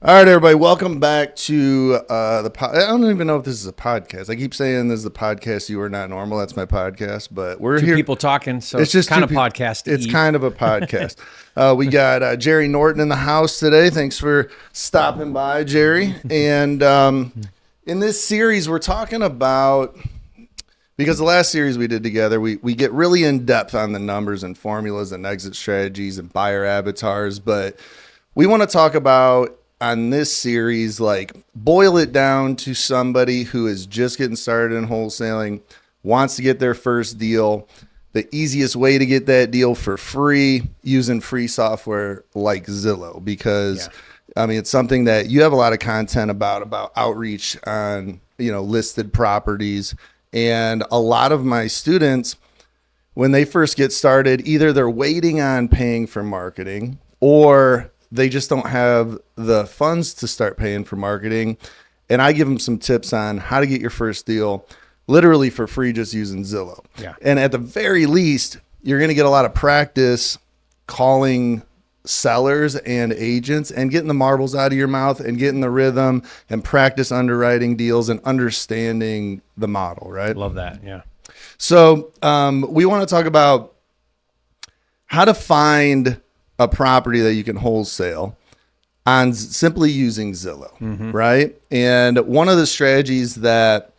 All right, everybody, welcome back to I don't even know if this is a podcast. I keep saying this is a podcast. You Are Not Normal. That's my podcast, but we're Two here. people talking, so It's just kind of two podcast. It's kind of a podcast. We got Jerry Norton in the house today. Thanks for stopping by, Jerry. And in this series, we're talking about, because the last series we did together, we get really in depth on the numbers and formulas and exit strategies and buyer avatars, but we want to talk about on this series, like boil it down to somebody who is just getting started in wholesaling, wants to get their first deal, the easiest way to get that deal for free using free software like Zillow, because I mean, it's something that you have a lot of content about outreach on, listed properties. And a lot of my students, when they first get started, either they're waiting on paying for marketing or they just don't have the funds to start paying for marketing. And I give them some tips on how to get your first deal literally for free just using Zillow. Yeah. And at the very least, you're going to get a lot of practice calling sellers and agents and getting the marbles out of your mouth and getting the rhythm and practice underwriting deals and understanding the model, right? Love that. Yeah. So we want to talk about how to find a property that you can wholesale on simply using Zillow, right? And one of the strategies that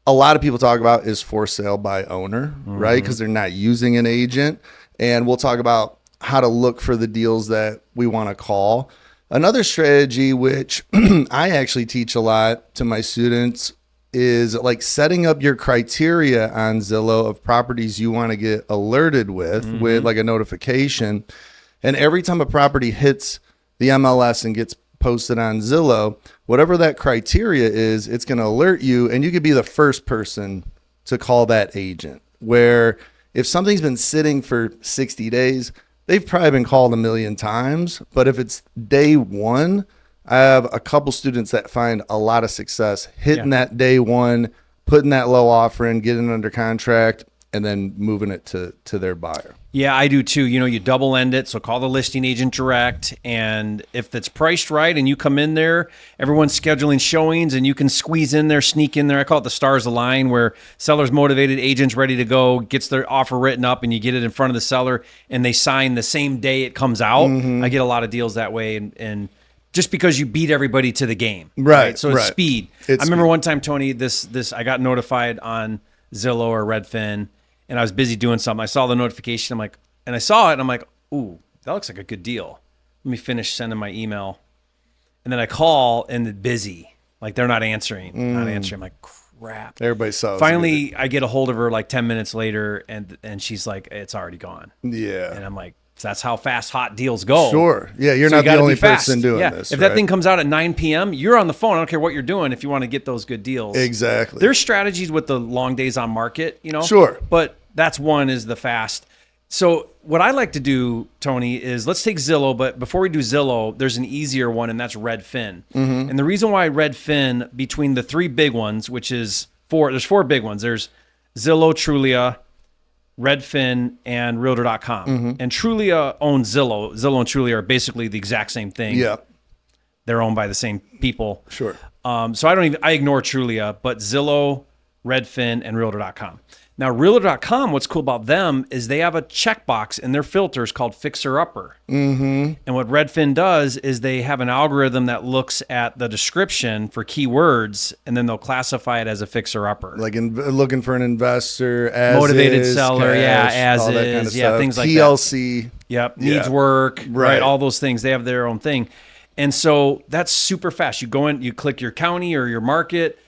a lot of people talk about is for sale by owner, right? Because they're not using an agent. And we'll talk about how to look for the deals that we want to call. Another strategy, which I actually teach a lot to my students, is like setting up your criteria on Zillow of properties you want to get alerted with like a notification. And every time a property hits the MLS and gets posted on Zillow, whatever that criteria is, it's going to alert you, and you could be the first person to call that agent. Where if something's been sitting for 60 days, they've probably been called a million times. But if it's day one, I have a couple students that find a lot of success hitting that day one, putting that low offer in, getting it under contract, and then moving it to their buyer. Yeah, I do too. You double end it. So call the listing agent direct. And if it's priced right and you come in there, everyone's scheduling showings and you can squeeze in there, sneak in there. I call it the stars align, where seller's motivated, agent's ready to go, gets their offer written up, and you get it in front of the seller and they sign the same day it comes out. I get a lot of deals that way. And just because you beat everybody to the game. Right. So it's speed. I remember speed. one time, Tony, this I got notified on Zillow or Redfin, and I was busy doing something. I saw the notification. I saw it, and I'm like, ooh, that looks like a good deal. Let me finish sending my email. And then I call, and it's busy. Like, they're not answering. I'm like, crap. Everybody saw it. Finally, I get a hold of her like 10 minutes later, and she's like, it's already gone. Yeah. And I'm like, that's how fast hot deals go. Sure. Yeah, you're So not you the gotta only be fast. person doing this. If that thing comes out at 9 p.m., you're on the phone. I don't care what you're doing if you want to get those good deals. Exactly. There's strategies with the long days on market, Sure. But that's one is the fast. So what I like to do, Tony, is let's take Zillow, but before we do Zillow, there's an easier one, and that's Redfin. And the reason why Redfin, between the three big ones, which is there's four big ones. There's Zillow, Trulia, Redfin, and Realtor.com. And Trulia owns Zillow. Zillow and Trulia are basically the exact same thing. Yeah. They're owned by the same people. Sure. So I ignore Trulia, but Zillow, Redfin, and Realtor.com. Now, Realtor.com, what's cool about them is they have a checkbox in their filters called Fixer Upper. And what Redfin does is they have an algorithm that looks at the description for keywords, and then they'll classify it as a Fixer Upper. Like looking for an investor, as Motivated is, seller, cash, as all that is, kind of stuff. things like TLC. that. Needs work, Right. all those things. They have their own thing. And so that's super fast. You go in, you click your county or your market,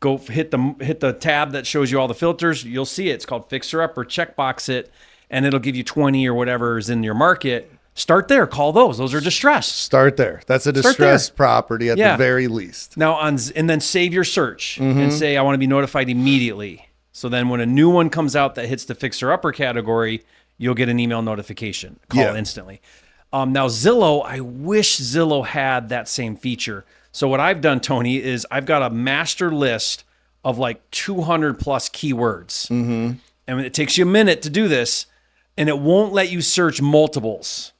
go hit the tab that shows you all the filters. You'll see it. It's called Fixer Up or checkbox it, and it'll give you 20 or whatever is in your market. Start there. Call those. Those are distressed. Start there. That's a distressed property at the very least. Now and then save your search and say I want to be notified immediately. So then when a new one comes out that hits the Fixer Upper category, you'll get an email notification. Call instantly. Now Zillow, I wish Zillow had that same feature. So what I've done, Tony, is I've got a master list of like 200 plus keywords. And it takes you a minute to do this, and it won't let you search multiples.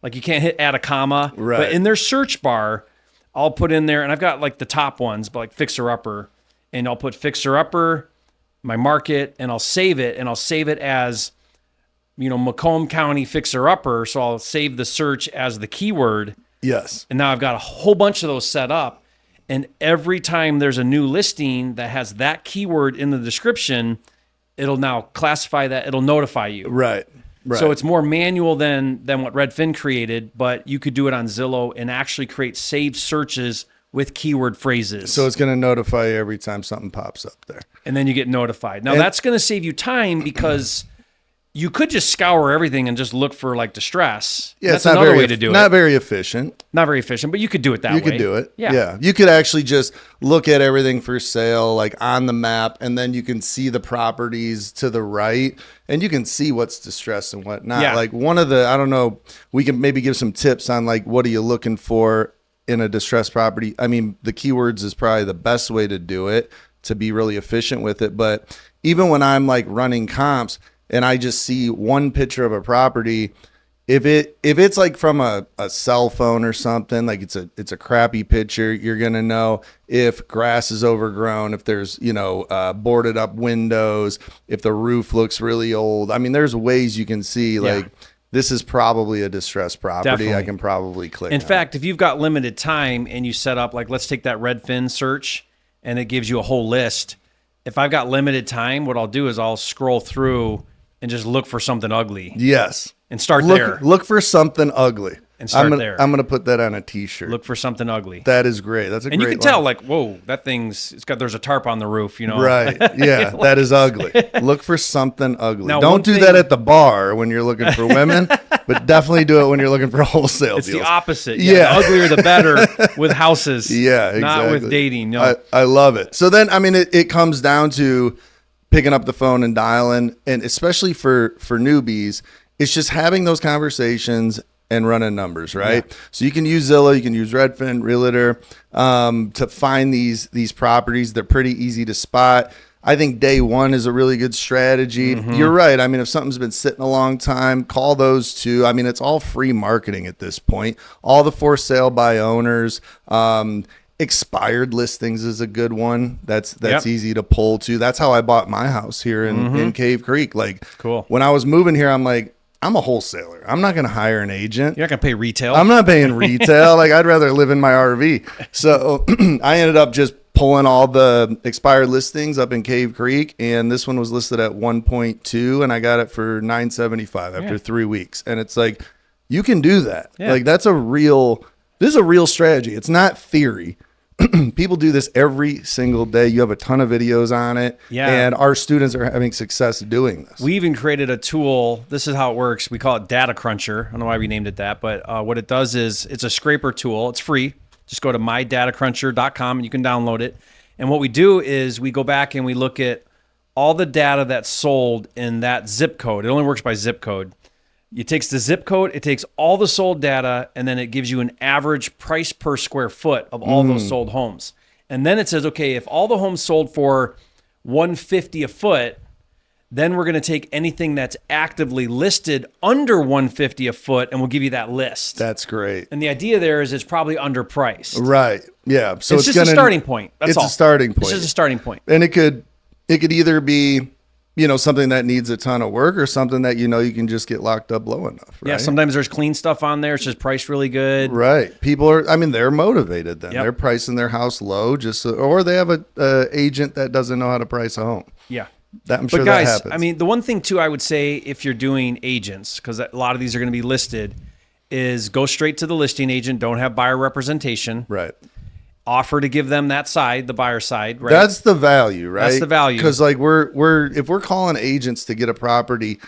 Like you can't add a comma. Right. But in their search bar, I'll put in there, and I've got like the top ones, but like fixer upper, and I'll put fixer upper, my market, and I'll save it, as, Macomb County fixer upper. So I'll save the search as the keyword. Yes. And now I've got a whole bunch of those set up. And every time there's a new listing that has that keyword in the description, it'll now classify that. It'll notify you. Right. So it's more manual than what Redfin created, but you could do it on Zillow and actually create saved searches with keyword phrases. So it's going to notify you every time something pops up there. And then you get notified. Now that's going to save you time, because you could just scour everything and just look for like distress. Yeah, that's it's another way to do it. Not very efficient. Not very efficient, but you could do it that way. You could do it. Yeah. You could actually just look at everything for sale, like on the map, and then you can see the properties to the right, and you can see what's distressed and whatnot. Yeah. Like one of the, I don't know, we can maybe give some tips on like, what are you looking for in a distressed property? I mean, the keywords is probably the best way to do it, to be really efficient with it. But even when I'm like running comps, and I just see one picture of a property, if it's like from a cell phone or something, like it's a crappy picture, you're gonna know if grass is overgrown, if there's boarded up windows, if the roof looks really old. I mean, there's ways you can see like this is probably a distressed property. Definitely. I can probably click. In fact, if you've got limited time and you set up, like, let's take that Redfin search, and it gives you a whole list. If I've got limited time, what I'll do is I'll scroll through and just look for something ugly. Yes. And start there. Look for something ugly. And start there. I'm gonna put that on a t-shirt. Look for something ugly. That is great. That's a great. And you can tell, like, whoa, that there's a tarp on the roof, Right. Yeah, that is ugly. Look for something ugly. Now, Don't do that at the bar when you're looking for women, but definitely do it when you're looking for wholesale It's deals. the opposite. Yeah. The uglier the better with houses. Yeah, exactly. Not with dating. No. I love it. So then, I mean, it comes down to picking up the phone and dialing, and especially for newbies, it's just having those conversations and running numbers, right? Yeah. So you can use Zillow, you can use Redfin, Realtor to find these properties. They're pretty easy to spot. I think day one is a really good strategy. Mm-hmm. You're right. I mean, if something's been sitting a long time, call those two. I mean, it's all free marketing at this point. All the for sale by owners. Expired listings is a good one. That's easy to pull to. That's how I bought my house here in Cave Creek. Like, cool. When I was moving here, I'm like, I'm a wholesaler. I'm not going to hire an agent. You're not going to pay retail. I'm not paying retail. Like, I'd rather live in my RV. So I ended up just pulling all the expired listings up in Cave Creek, and this one was listed at 1.2, and I got it for $975 after 3 weeks. And it's like, you can do that. Yeah. Like, this is a real strategy. It's not theory. People do this every single day. You have a ton of videos on it. Yeah. And our students are having success doing this. We even created a tool. This is how it works. We call it Data Cruncher. I don't know why we named it that, but what it does is it's a scraper tool. It's free. Just go to mydatacruncher.com and you can download it. And what we do is we go back and we look at all the data that's sold in that zip code. It only works by zip code. It takes the zip code, it takes all the sold data, and then it gives you an average price per square foot of all those sold homes. And then it says, okay, if all the homes sold for $150 a foot, then we're going to take anything that's actively listed under $150 a foot, and we'll give you that list. That's great. And the idea there is it's probably underpriced. Right. Yeah. So it's just a starting point. That's all. It's a starting point. It's just a starting point. And it could either be, something that needs a ton of work, or something that you can just get locked up low enough. Right? Yeah, sometimes there's clean stuff on there. It's just priced really good. Right. People are, they're motivated then. Yep. They're pricing their house low or they have a agent that doesn't know how to price a home. Yeah. I'm sure guys, that happens. The one thing too I would say, if you're doing agents, because a lot of these are going to be listed, is go straight to the listing agent. Don't have buyer representation. Right. Offer to give them that side, the buyer side, right? That's the value, right? That's the value. Because like if we're calling agents to get a property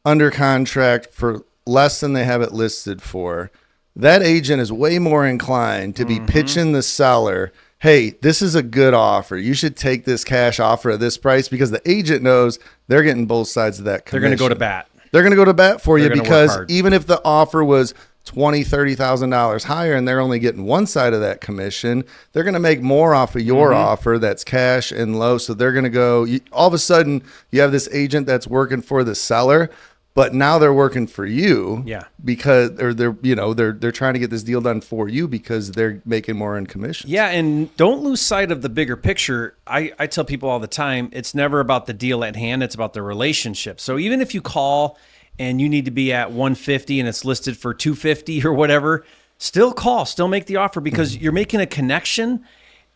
under contract for less than they have it listed for, that agent is way more inclined to be pitching the seller, hey, this is a good offer. You should take this cash offer at this price, because the agent knows they're getting both sides of that commission. They're going to go to bat. They're going to go to bat for you, because even if the offer was $20,000, $30,000 higher and they're only getting one side of that commission, they're going to make more off of your offer that's cash and low. So they're going to go, all of a sudden you have this agent that's working for the seller, but now they're working for you. Yeah. Because they're trying to get this deal done for you because they're making more in commissions. Yeah, and don't lose sight of the bigger picture. I tell people all the time, it's never about the deal at hand, it's about the relationship. So even if you call and you need to be at 150 and it's listed for 250 or whatever, still call, still make the offer, because you're making a connection.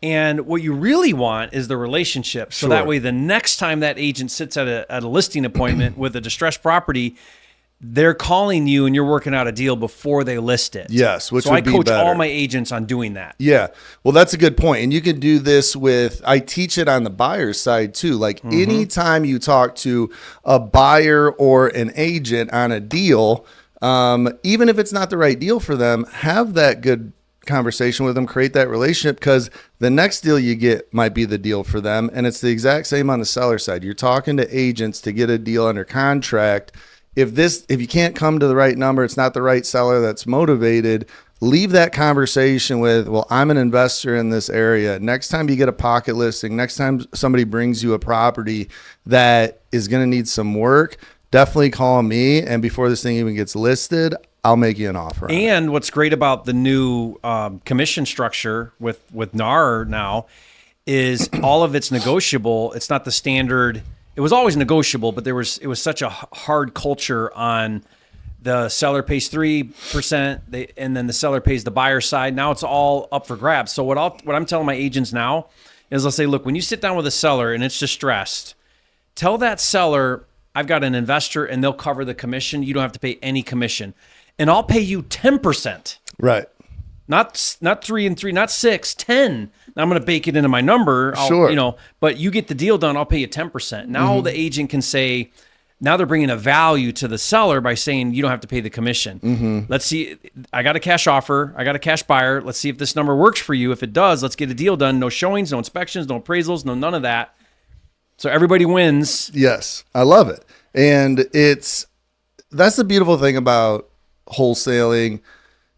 And what you really want is the relationship. So that way, the next time that agent sits at a listing appointment with a distressed property, they're calling you and you're working out a deal before they list it. Yes, which so would I be coach better. all my agents on doing that. Yeah. Well, that's a good point. And you can do this I teach it on the buyer's side too. Like anytime you talk to a buyer or an agent on a deal, even if it's not the right deal for them, have that good conversation with them, create that relationship, because the next deal you get might be the deal for them. And it's the exact same on the seller side. You're talking to agents to get a deal under contract. If you can't come to the right number, it's not the right seller that's motivated, leave that conversation with, well, I'm an investor in this area. Next time you get a pocket listing, next time somebody brings you a property that is going to need some work, definitely call me. And before this thing even gets listed, I'll make you an offer. And what's great about the new commission structure with NAR now is all of it's negotiable. It's not the standard. It was always negotiable, but it was such a hard culture on the seller pays 3%, and then the seller pays the buyer side. Now it's all up for grabs. So what I'm telling my agents now is, I'll say, look, when you sit down with a seller and it's distressed, tell that seller, I've got an investor and they'll cover the commission. You don't have to pay any commission. And I'll pay you 10%. Right. Not 3 and 3, not 6, 10. I'm going to bake it into my number. Sure. But you get the deal done, I'll pay you 10%. Now the agent can say, now they're bringing a value to the seller by saying you don't have to pay the commission. Let's see. I got a cash offer. I got a cash buyer. Let's see if this number works for you. If it does, let's get a deal done. No showings, no inspections, no appraisals, none of that. So everybody wins. Yes. I love it. And that's the beautiful thing about wholesaling.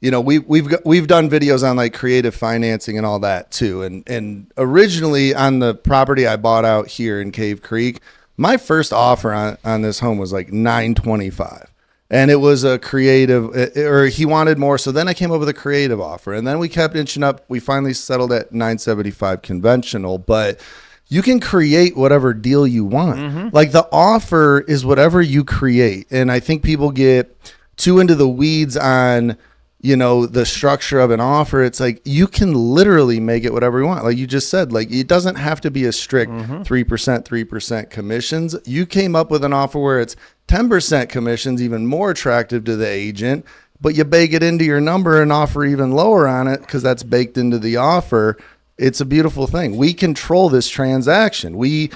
We've done videos on like creative financing and all that too. And originally on the property I bought out here in Cave Creek, my first offer on this home was like $925. And it was a creative, or he wanted more. So then I came up with a creative offer, and then we kept inching up. We finally settled at $975 conventional, but you can create whatever deal you want. Like the offer is whatever you create. And I think people get too into the weeds on, the structure of an offer. It's like, you can literally make it whatever you want. Like you just said, like it doesn't have to be a strict 3% commissions. You came up with an offer where it's 10% commissions, even more attractive to the agent, but you bake it into your number and offer even lower on it because that's baked into the offer. It's a beautiful thing. We control this transaction. We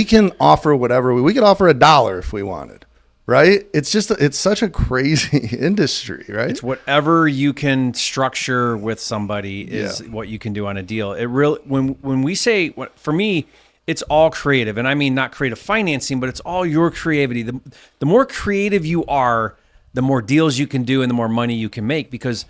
can offer whatever we could offer $1 if we wanted. Right? It's such a crazy industry, right? It's whatever you can structure with somebody is what you can do on a deal. It really, when we say, for me, it's all creative. And I mean, not creative financing, but it's all your creativity. The more creative you are, the more deals you can do and the more money you can make. Because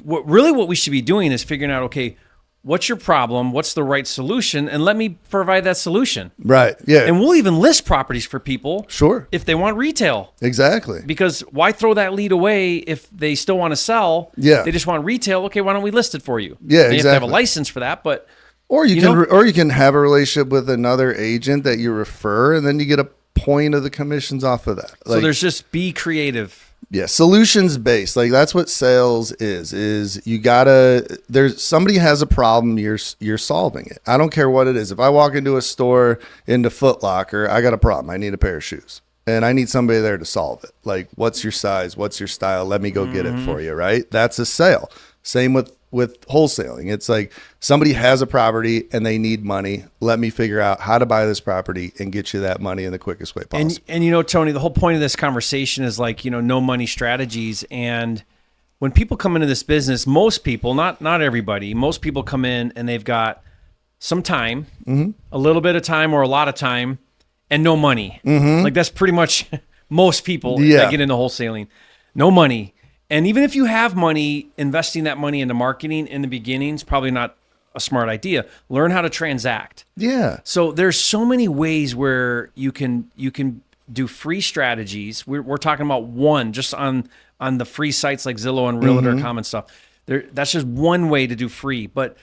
what we should be doing is figuring out, okay, what's your problem? What's the right solution? And let me provide that solution. Right. Yeah. And we'll even list properties for people. Sure. If they want retail. Exactly. Because why throw that lead away if they still want to sell? Yeah. They just want retail. Okay, why don't we list it for you? Yeah, exactly. You have to have a exactly. license for that, but or you can have a relationship with another agent that you refer, and then you get a point of the commissions off of that. So there's just be creative. Yeah, solutions based. Like that's what sales is there's somebody has a problem, you're solving it. I don't care what it is. If I walk into a store, into Foot Locker, I got a problem. I need a pair of shoes. And I need somebody there to solve it. Like, what's your size? What's your style? Let me go get it for you, right? That's a sale. Same with wholesaling. It's like somebody has a property and they need money. Let me figure out how to buy this property and get you that money in the quickest way possible. And Tony, the whole point of this conversation is like, no money strategies. And when people come into this business, most people, not everybody, most people come in and they've got some time, a little bit of time or a lot of time, and no money. Like that's pretty much most people that get into wholesaling. No money. And even if you have money, investing that money into marketing in the beginning is probably not a smart idea. Learn how to transact. Yeah. So there's so many ways where you can do free strategies. We're talking about one just on the free sites like Zillow and Realtor.com and stuff. That's just one way to do free, but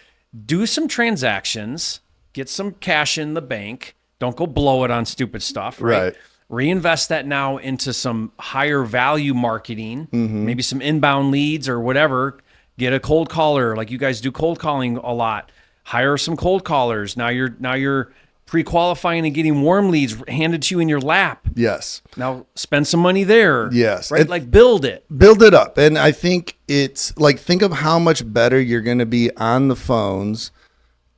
do some transactions, get some cash in the bank. Don't go blow it on stupid stuff, right? Reinvest that now into some higher value marketing, maybe some inbound leads or whatever. Get a cold caller, like you guys do cold calling a lot. Hire some cold callers. Now you're pre-qualifying and getting warm leads handed to you in your lap. Yes. Now spend some money there. Yes. Right? Like build it up. And I think it's like, think of how much better you're going to be on the phones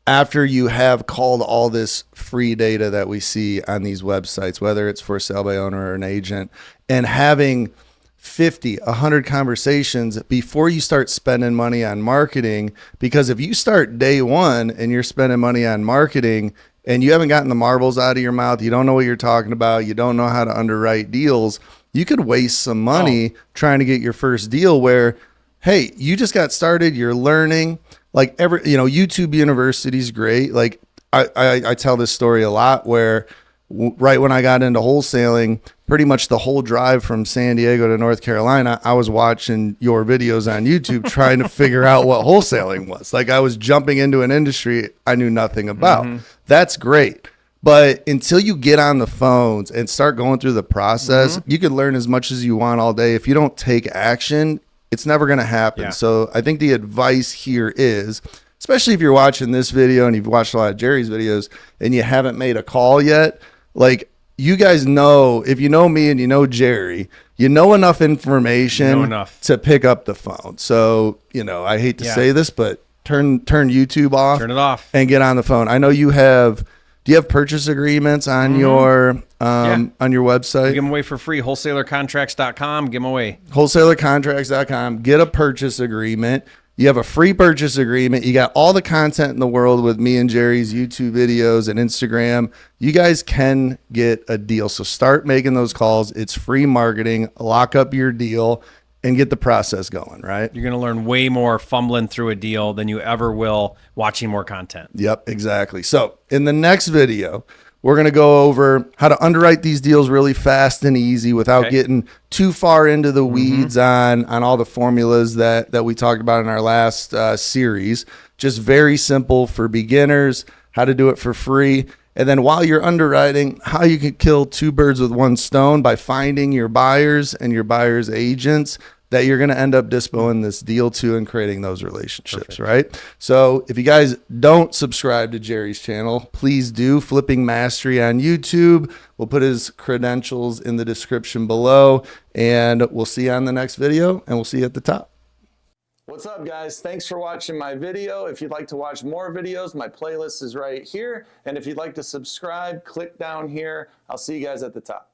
after you have called all this free data that we see on these websites, whether it's for sale by owner or an agent, and having 50, 100 conversations before you start spending money on marketing. Because if you start day one and you're spending money on marketing and you haven't gotten the marbles out of your mouth, you don't know what you're talking about, you don't know how to underwrite deals, you could waste some money trying to get your first deal where, hey, you just got started, you're learning. Like YouTube University is great. Like I tell this story a lot where right when I got into wholesaling, pretty much the whole drive from San Diego to North Carolina, I was watching your videos on YouTube trying to figure out what wholesaling was. Like I was jumping into an industry I knew nothing about. That's great. But until you get on the phones and start going through the process, you can learn as much as you want all day. If you don't take action, it's never going to happen. So I think the advice here is, especially if you're watching this video and you've watched a lot of Jerry's videos and you haven't made a call yet, like you guys know, if you know me and you know Jerry, you know enough information to pick up the phone. So, I hate to say this, but turn YouTube off. Turn it off. And get on the phone. I know you have... Do you have purchase agreements on your on your website? Give them away for free. Wholesalercontracts.com. Give them away. Wholesalercontracts.com. Get a purchase agreement. You have a free purchase agreement. You got all the content in the world with me and Jerry's YouTube videos and Instagram. You guys can get a deal. So start making those calls. It's free marketing. Lock up your deal and get the process going, right? You're going to learn way more fumbling through a deal than you ever will watching more content. Yep, exactly. So in the next video, we're going to go over how to underwrite these deals really fast and easy without getting too far into the weeds on all the formulas that we talked about in our last series. Just very simple for beginners, how to do it for free. And then while you're underwriting, how you can kill two birds with one stone by finding your buyers and your buyers' agents that you're going to end up dispoing this deal to and creating those relationships, right? So if you guys don't subscribe to Jerry's channel, please do. Flipping Mastery on YouTube. We'll put his credentials in the description below, and we'll see you on the next video, and we'll see you at the top. What's up, guys? Thanks for watching my video. If you'd like to watch more videos, my playlist is right here. And if you'd like to subscribe, click down here. I'll see you guys at the top.